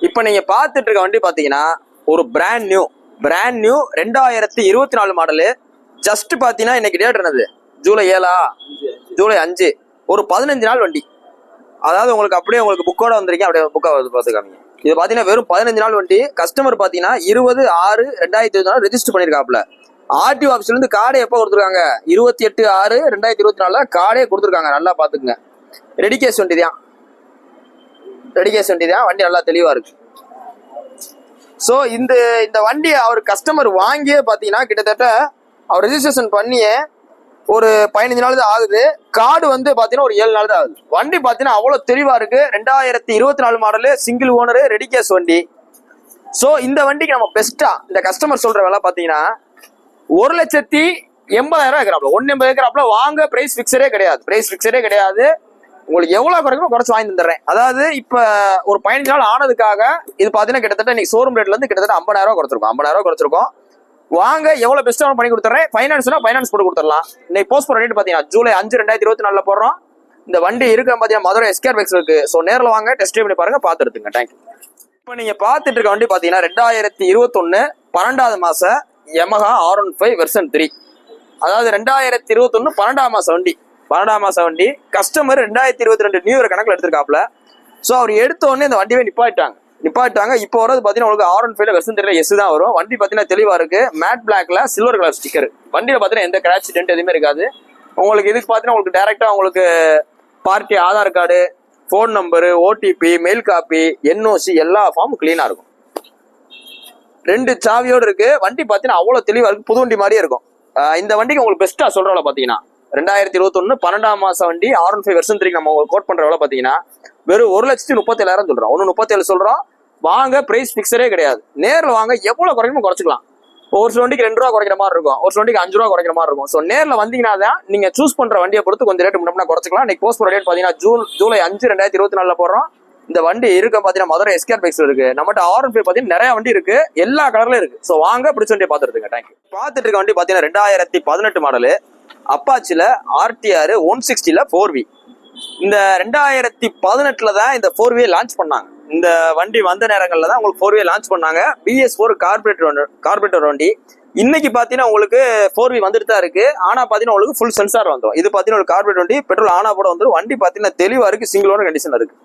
இப்போ நீங்க பார்த்துட்டு இருக்க வண்டி பாத்தீங்கன்னா ஒரு பிராண்ட் நியூ 2024 மாடலு. ஜஸ்ட் பாத்தீங்கன்னா இன்னைக்கு டேட் என்னது, ஜூலை 7, ஜூலை 5, ஒரு 15 நாள் வண்டி. அதாவது உங்களுக்கு அப்படியே உங்களுக்கு புக்கோட வந்திருக்கேன், அப்படியே புக்கா பார்த்துக்காமீங்க. இது பாத்தீங்கன்னா வெறும் 15 நாள் வண்டி. கஸ்டமர் பாத்தீங்கன்னா 20/6/2024 ரெஜிஸ்டர் பண்ணிருக்காப்ல. ஆர்டிஓ ஆஃபீஸ்ல இருந்து கார்டே எப்போ கொடுத்துருக்காங்க, 28/6/2024 கார்டே கொடுத்துருக்காங்க. நல்லா பாத்துக்குங்க. ரெடிகேஸ் வண்டி தான், வண்டி நல்லா தெளிவா இருக்கு. ஸோ இந்த வண்டி அவர் கஸ்டமர் வாங்கியே பார்த்தீங்கன்னா கிட்டத்தட்ட அவர் ரெஜிஸ்ட்ரேஷன் பண்ணியே ஒரு 15 நாள் தான் ஆகுது. கார்டு வந்து பார்த்தீங்கன்னா ஒரு 7 நாள் தான் ஆகுது. வண்டி பார்த்தீங்கன்னா அவ்வளோ தெளிவாக இருக்கு. 2024 மாடலு, சிங்கிள் ஓனரு, ரெடிகேஸ் வண்டி. ஸோ இந்த வண்டிக்கு நம்ம பெஸ்ட்டாக இந்த கஸ்டமர் சொல்கிற விலை பார்த்தீங்கன்னா 1,80,000 இருக்கிறாப்ல, 1,80,000 இருக்கிறாப்ல. வாங்க பிரைஸ் ஃபிக்ஸரே கிடையாது. உங்களுக்கு எவ்வளவு குறைக்குமோ குறைச்சு வாங்கி தந்துடுறேன். அதாவது இப்ப ஒரு 15 நாள் ஆனதுக்காக இது பாத்தீங்கன்னா கிட்டத்தட்ட இன்னைக்கு ஷோரூம் ரேட்ல இருந்து கிட்டத்தட்ட 50,000 குறைச்சிருக்கோம். வாங்க எவ்வளவு பெஸ்டா பண்ணி கொடுத்துறேன். ஃபைனான்ஸ் போட்டு கொடுத்துடலாம். இன்னைக்கு போஸ்ட் போற ரேட் பாத்தீங்கன்னா ஜூலை 5, 2024 போடுறோம். இந்த வண்டி இருக்க பாத்தீங்கன்னா மதுரை எஸ்கேர் பைக்ஸ் இருக்கு. ஸோ நேரில் வாங்க, டெஸ்ட் ட்ரைவ் பண்ணி பாருங்க, பார்த்து எடுத்துங்க. தேங்க்யூ. இப்போ நீங்க பார்த்துட்டு இருக்க வண்டி பாத்தீங்கன்னா 2021 12வது மாசம் Yamaha R15 வெர்ஷன் 3. அதாவது 2021 12ஆம் மாசம் வண்டி. கஸ்டமர் 2022 நியூ இயர் கணக்கில் எடுத்திருக்காப்ல. ஸோ அவர் எடுத்த உடனே இந்த வண்டியை நிப்பாட்டாங்க. இப்போ வரது பார்த்தீங்கன்னா உங்களுக்கு R15 வெர்ஷன் 3 எஸ் தான் வரும். வண்டி பார்த்தீங்கன்னா தெளிவாக இருக்கு. மேட் பிளாக்ல சில்வர் கலர் ஸ்டிக்கர். வண்டியில் பார்த்தீங்கன்னா எந்த கிராச் டென்ட் எதுவுமே இருக்காது. உங்களுக்கு இதுக்கு பார்த்தீங்கன்னா உங்களுக்கு டேரெக்டாக உங்களுக்கு party Aadhaar card, phone number, OTP, mail copy, NOC எல்லா ஃபார்மும் கிளீனாக இருக்கும். 2 சாவியோடு இருக்கு. வண்டி பார்த்தீங்கன்னா அவ்வளோ தெளிவாக இருக்கு. புது வண்டி மாதிரியே இருக்கும். இந்த வண்டிக்கு உங்களுக்கு பெஸ்ட்டாக சொல்கிறவள பார்த்தீங்கன்னா 2021 12ஆம் மாசம் வண்டி R15 வெர்ஷன் 3 நம்ம கோட் பண்ற வேலை பாத்தீங்கன்னா வெறும் 1,37,000 சொல்றோம். 1,37 சொல்றோம். வாங்க பிரைஸ் பிக்சரே கிடையாது. நேரில் வாங்க, எவ்வளவு குறைக்குமோ குறைச்சிக்கலாம். ஒரு சில வண்டிக்கு 2 ரூபா குறைக்கிற மாதிரி இருக்கும், ஒரு சில வண்டிக்கு 5 ரூபா குறைக்கிற மாதிரி இருக்கும். ஸோ நேரில் வந்தீங்கன்னா தான் நீங்க சூஸ் பண்ற வண்டியை பொறுத்து கொஞ்சம் ரேட் முன்னாடி குறைச்சிக்கலாம். இன்னைக்கு போஸ்ட் போற ரேட் பாத்தீங்கன்னா ஜூலை 5, 2024 போடுறோம். இந்த வண்டி இருக்க பாத்தீங்கன்னா மதுரை எஸ்கேர் பைக்ஸ் இருக்கு. நம்மகிட்ட R15 பாத்தீங்கன்னா நிறைய வண்டி இருக்கு, எல்லா கலர்லயும் இருக்கு. ஸோ வாங்க பிடிச்ச வண்டியை பார்த்துருங்க. தேங்க்யூ. பார்த்துட்டு இருக்க வண்டி பாத்தீங்கன்னா 2018 மாடலு, அப்பாச்சில RTR 160ல 4V. இந்த 2018 தான் இந்த 4V லான்ச் பண்ணாங்க. இந்த வண்டி வந்த நேரங்கள்ல தான் உங்களுக்கு 4V லான்ச் பண்ணாங்க. BS4 கார்பரேட்டர் வண்டி. இன்னைக்கு பாத்தீங்கன்னா உங்களுக்கு 4V வந்துட்டு தான் இருக்கு. ஆனா பாத்தீங்கன்னா உங்களுக்கு ஃபுல் சென்சார் வந்துடும். இது பாத்தீங்கன்னா ஒரு கார்பரேட் வண்டி, பெட்ரோல் ஆனா போட வந்துடும். வண்டி பாத்தீங்கன்னா தெளிவா இருக்கு, சிங்கிள் ஓனர் கண்டிஷன்ல இருக்கு.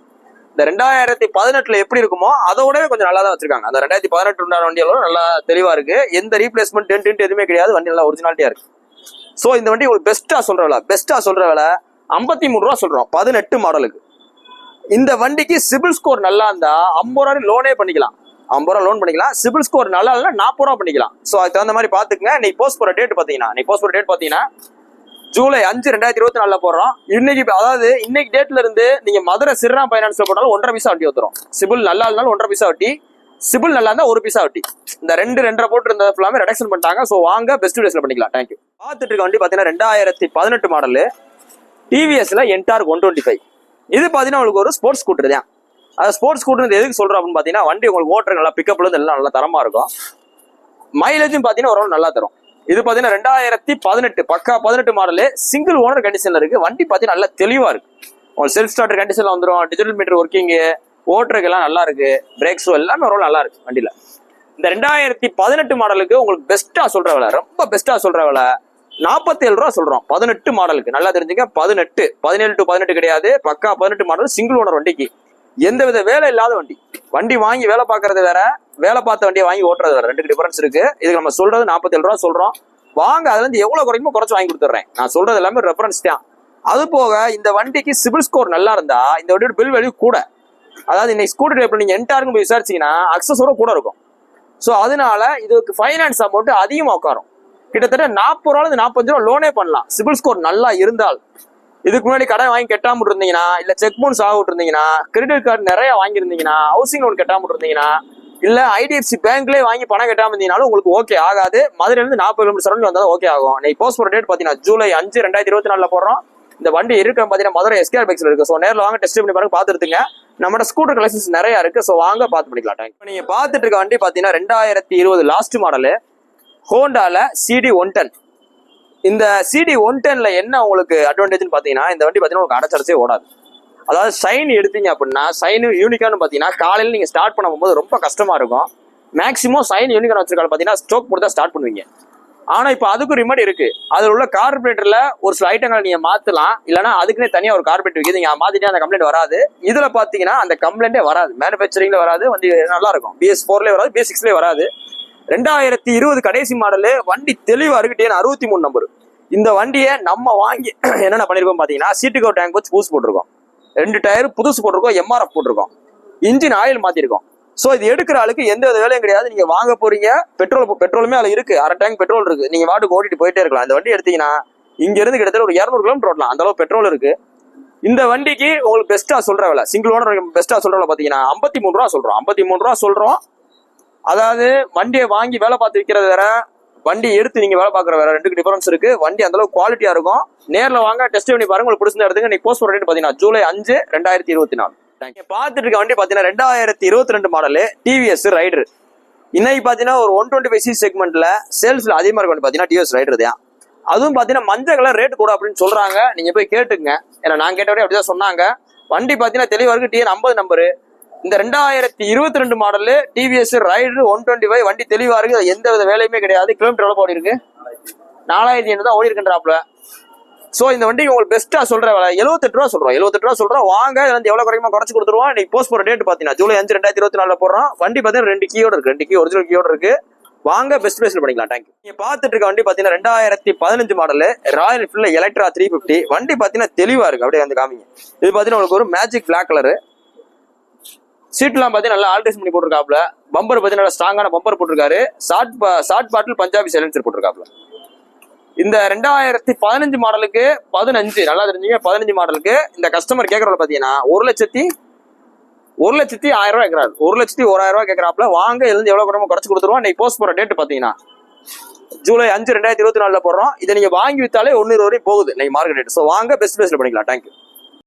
இந்த 2018 எப்படி இருக்குமோ அதோடவே கொஞ்சம் நல்லா தான் வச்சிருக்காங்க. அந்த 2018 வண்டியெல்லாம் நல்லா தெளிவா இருக்கு. எந்த ரீப்ளேஸ்மெண்ட் டென்ட் எதுவுமே கிடையாது. வண்டி நல்லா ஒரிஜினாலிட்டியா இருக்கு. ஸோ இந்த வண்டி உங்களுக்கு பெஸ்ட்டாக சொல்கிற விலை 53 ரூபா சொல்கிறோம். 18 மாடலுக்கு. இந்த வண்டிக்கு சிபில் ஸ்கோர் நல்லா இருந்தால் 50 ரூபா லோனே பண்ணிக்கலாம். 50 ரூபா லோன் பண்ணிக்கலாம். சிபில் ஸ்கோர் நல்லா இல்லைனா 40 ரூபா பண்ணிக்கலாம். ஸோ அதுக்கு தகுந்த மாதிரி பார்த்துக்குங்க. இன்னைக்கு போஸ்ட் போகிற டேட் பார்த்தீங்கன்னா ஜூலை 5, 2024 போடுறோம். இன்னைக்கு டேட்ல இருந்து நீங்க மதுரை சிறுராம் பைனான்ஸ்ல போட்டாலும் 1.5 பைசா வட்டி வந்துடும். சிபில் நல்லா இருந்தாலும் 1.5 பைசா வட்டி, சிபில் நல்லா இருந்தா 1 பைசா வட்டி. இந்த 2.5 போட்டு இருந்த ஃபுல்லாமே ரிடக்ஷன் பண்ணிட்டாங்க. ஸோ வாங்க பெஸ்ட் டேஸ்ல பண்ணிக்கலாம். தேங்க்யூ. பார்த்துட்டு இருக்க வண்டி பாத்தீங்கன்னா 2018 மாடலு, டிவிஎஸ்ல என்டார் 125. இது பாத்தீங்கன்னா உங்களுக்கு ஒரு ஸ்போர்ட்ஸ் ஸ்கூட்டர் தான். அது ஸ்போர்ட்ஸ் ஸ்கூட்டர் எதுக்கு சொல்றோம் அப்படின்னு பாத்தீங்கன்னா வண்டி உங்களுக்கு ஓட்டுற நல்லா பிக்கப்ல இருந்து எல்லாம் நல்லா தரமா இருக்கும். மைலேஜும் பாத்தீங்கன்னா ஒரு நல்லா தரும். இது பாத்தீங்கன்னா 2018 பக்கா 18 மாடலு, சிங்கிள் ஓனர் கண்டிஷன்ல இருக்கு. வண்டி பாத்தீங்கன்னா நல்லா தெளிவா இருக்கு. உங்களுக்கு செல்ஃப் ஸ்டார்டர் கண்டிஷன்ல வந்துடும். டிஜிட்டல் மீட்டர் ஒர்க்கிங், ஓட்டுறதுக்கு எல்லாம் நல்லா இருக்கு. பிரேக்ஸோ எல்லாமே ஒரு நல்லா இருக்கு வண்டியில. இந்த 2018 மாடலுக்கு உங்களுக்கு ரொம்ப பெஸ்டா சொல்ற விலை 47 ரூபா சொல்றோம். 18 மாடலுக்கு நல்லா தெரிஞ்சுங்க. 17 to 18 கிடையாது, பக்கா 18 மாடல், சிங்கிள் ஓனர் வண்டிக்கு. எந்தவித வேலை இல்லாத வண்டி வாங்கி வேலை பார்க்கறது வேற, வேலை பார்த்த வண்டியை வாங்கி ஓட்டுறது வேற. 2 டிஃபரன்ஸ் இருக்கு. இதுக்கு நம்ம சொல்றது 47 ரூபா சொல்றோம். வாங்க, அதுல இருந்து எவ்வளவு குறைக்குமோ குறைச்சு வாங்கி கொடுத்துட்றேன். நான் சொல்றது எல்லாமே ரெஃபரன்ஸ் தான். அது போக இந்த வண்டிக்கு சிபில் ஸ்கோர் நல்லா இருந்தா இந்த வண்டியோட பில் வேல்யூ கூட. அதாவது இன்னைக்கு ஸ்கூட்டர் டைப்ல நீங்க என்டாருக்கும் போய் விசாரிச்சீங்கன்னா அக்சஸோட கூட இருக்கும். ஸோ அதனால இதுக்கு ஃபைனான்ஸ் அமௌண்ட் அதிகமாக உட்காரும். கிட்டத்தட்ட 40 ரூபாயிலிருந்து 45 ரூபா லோனே பண்ணலாம், சிபில் ஸ்கோர் நல்லா இருந்தால். இதுக்கு முன்னாடி கடன் வாங்கி கெட்டாம இருந்தீங்கன்னா, இல்ல செக் பவுன்ஸ் ஆக விட்டுருந்தீங்கன்னா, கிரெடிட் கார்டு நிறைய வாங்கியிருந்தீங்கன்னா, ஹவுசிங் லோன் கெட்டாம இருந்தீங்கன்னா, இல்ல ஐடிஎஃப்சி பேங்க்லேயே வாங்கி பணம் கெட்டாம இருந்தீங்கனாலும் உங்களுக்கு ஓகே ஆகாது. மதுரையிலிருந்து 40 கிலோமீட்டர் சரௌண்ட் வந்தாலும் ஓகே ஆகும். நீ போஸ்ட் போற டேட் பாத்தீங்கன்னா ஜூலை 5, 2024 போடுறோம். இந்த வண்டி இருக்க பாத்தீங்கன்னா மதுரை எஸ்கேர் பைக்ஸ்ல இருக்கு. ஸோ நேரில் வாங்க, டெஸ்ட் பண்ணி பாருங்க, பாத்துருங்க. நம்மளோட ஸ்கூட்டர் கலெக்ஷன்ஸ் நிறைய இருக்கு. ஸோ வாங்க பார்த்து பண்ணிக்கலாம். இப்போ நீங்க பார்த்துட்டு இருக்க வண்டி பாத்தீங்கன்னா 2020 லாஸ்ட் மாடலு, ஹோண்டால CD 110. இந்த CD 110ல என்ன உங்களுக்கு அட்வான்டேஜ்னு பாத்தீங்கன்னா இந்த வண்டி பாத்தீங்கன்னா உங்களுக்கு அடைச்சடைச்சே ஓடாது. அதாவது ஷைன் எடுத்தீங்க அப்படின்னா ஷைன் யூனிகான்னு பார்த்தீங்கன்னா காலையில் நீங்கள் ஸ்டார்ட் பண்ணும்போது ரொம்ப கஷ்டமா இருக்கும். மேக்ஸிமம் ஷைன் யூனிகான் வச்சிருக்காங்க பார்த்தீங்கன்னா ஸ்ட்ரோக் போட்டு தான் ஸ்டார்ட் பண்ணுவீங்க. ஆனால் இப்போ அதுக்கும் ரிமடி இருக்கு. அதில் உள்ள கார்பரேட்டரில் ஒரு சில ஐட்டங்களை நீங்கள் மாற்றலாம், இல்லைனா அதுக்குன்னே தனியாக ஒரு கார்பரேட்டர் இருக்குது, நீங்கள் மாற்றிட்டே அந்த கம்ப்ளைண்ட் வராது. இதில் பார்த்தீங்கன்னா அந்த கம்ப்ளைண்டே வராது, மேனுஃபேக்சரிங்ல வராது, வண்டி நல்லா இருக்கும். BS4லேயே வராது, BS6லேயே வராது. 2020 கடைசி மாடலு, வண்டி தெளிவாக இருக்கு. TN 63 number. இந்த வண்டியை நம்ம வாங்கி என்னென்ன பண்ணியிருக்கோம் பார்த்தீங்கன்னா சீட்டு கவர் டேங்க் வச்சு புதுசு போட்டிருக்கோம், 2 டயர் புதுசு போட்டிருக்கோம், MRF போட்டிருக்கோம், இன்ஜின் ஆயில் மாற்றிருக்கோம். ஸோ இது எடுக்கிற ஆளுக்கு எந்த வித வேலையும் கிடையாது. நீங்க வாங்க போறீங்க, பெட்ரோலுமே அதில் இருக்கு, அரை டேங்க் பெட்ரோல் இருக்கு, நீங்க வாட்டுக்கு ஓட்டிட்டு போயிட்டே இருக்கலாம். இந்த வண்டி எடுத்தீங்கன்னா இங்க இருந்து கிட்டத்தட்ட ஒரு 200 கிலோமீட்டர் ஓட்டலாம், அந்த அளவு பெட்ரோல் இருக்கு. இந்த வண்டிக்கு உங்களுக்கு பெஸ்டா சொல்ற விலை, சிங்கிள் ஓனர் பெஸ்டா சொல்ற விலை பாத்தீங்கன்னா 53 ரூபா சொல்றோம். 53 ரூபா சொல்றோம். அதாவது வண்டியை வாங்கி வேலை பார்த்து விற்கிறது வேற, வண்டி எடுத்து நீங்க வேலை பார்க்குற வேற, ரெண்டுக்கு டிஃபரன்ஸ் இருக்கு. வண்டி அந்த அளவுக்கு குவாலிட்டியா இருக்கும். நேரில் வாங்க, டெஸ்ட் பண்ணி பாருங்க, உங்களுக்கு பிடிச்சிருந்தா எடுத்துங்க. நீ போஸ்ட் ரேட் பாத்தீங்கன்னா ஜூலை 5, 2024. பார்த்துட்டு இருக்க வண்டி பாத்தீங்கன்னா 2022 மாடலு டிவிஎஸ் ரைடர். இன்னைக்கு பாத்தீங்கன்னா ஒரு 125cc செக்மெண்ட்ல சேல்ஸ்ல அதிகமா இருக்க வண்டி பாத்தீங்கன்னா டிவிஎஸ் ரைடர் தான். அதுவும் பாத்தீங்கன்னா மஞ்சள் கலர் ரேட் கூட அப்படின்னு சொல்றாங்க, நீங்க போய் கேட்டுங்க. ஏன்னா நான் கேட்டவரை அப்படிதான் சொன்னாங்க. வண்டி பாத்தீங்கன்னா தெளிவா இருக்கு, TN 50 நம்பரு. இந்த 2022 மாடலு டிவிஎஸ் ரைடர் 125 வண்டி தெளிவா இருக்கு, எந்த வித வேலையுமே கிடையாது. கிலோமீட்டர் எவ்வளவு ஓடி இருக்கு? 4800 தான் ஓடி இருக்குன்றாப்ல. சோ இந்த வண்டிக்கு உங்களுக்கு பெஸ்டா சொல்ற விலை 78 ரூபா சொல்றோம். 78 ரூபா சொல்றோம். வாங்க, இதுல இருந்து எவ்வளவு குறையுமா குறைச்சு கொடுத்துருவோம். இன்னைக்கு போஸ்ட் போற டேட் பாத்தீங்கன்னா ஜூலை 5, 2024 போடுறோம். வண்டி பாத்தீங்கன்னா 2 கீயோட இருக்கு, 2 கீ ஒரிஜினல் கீயோட இருக்கு. வாங்க, பெஸ்ட் பிரைஸ்ல பண்ணிக்கலாம். தேங்க்யூ. நீங்க பாத்துட்டு இருக்க வண்டி பாத்தீங்கன்னா 2015 மாடலு ராயல் என்ஃபீல்ட்ல எலக்ட்ரா 350. வண்டி பாத்தீங்கன்னா தெளிவா இருக்கு, அப்படியே வந்து காமிங்க. இது பாத்தீங்கன்னா உங்களுக்கு ஒரு மேஜிக் பிளாக் கலரு. சீட்லாம் பாத்தீங்கன்னா நல்லா ஆல்ட்ரேஷன் பண்ணி போட்டிருக்காப்ல. பம்பர் பாத்தீங்கன்னா நல்லா ஸ்ட்ராங்கான பம்பர் போட்டிருக்காரு. ஷார்ட் பாட்டில் பஞ்சாபி சைலன்சர் போட்டிருக்காப்ல. இந்த 2015 மாடலுக்கு 15 நல்லா தெரிஞ்சுங்க. 15 மாடலுக்கு இந்த கஸ்டமர் கேட்கறவங்க பாத்தீங்கன்னா 1,10,000 ரூபாய் கேட்கறாரு. 1,01,000 ரூபாய் கேட்கறாப்ல. வாங்க, இதுல இருந்து எவ்வளவு குறையுமோ குறைச்சு கொடுத்துருவோம். இன்னைக்கு போஸ்ட் போற டேட் பாத்தீங்கன்னா ஜூலை 5, 2024 போடுறோம். இதை நீங்க வாங்கி வித்தாலே 1 வரையும் போகுது இன்னைக்கு மார்க்கெட் ரேட். ஸோ வாங்க, பெஸ்ட் பிரைஸ்ல பண்ணிக்கலாம். தேங்க்யூ.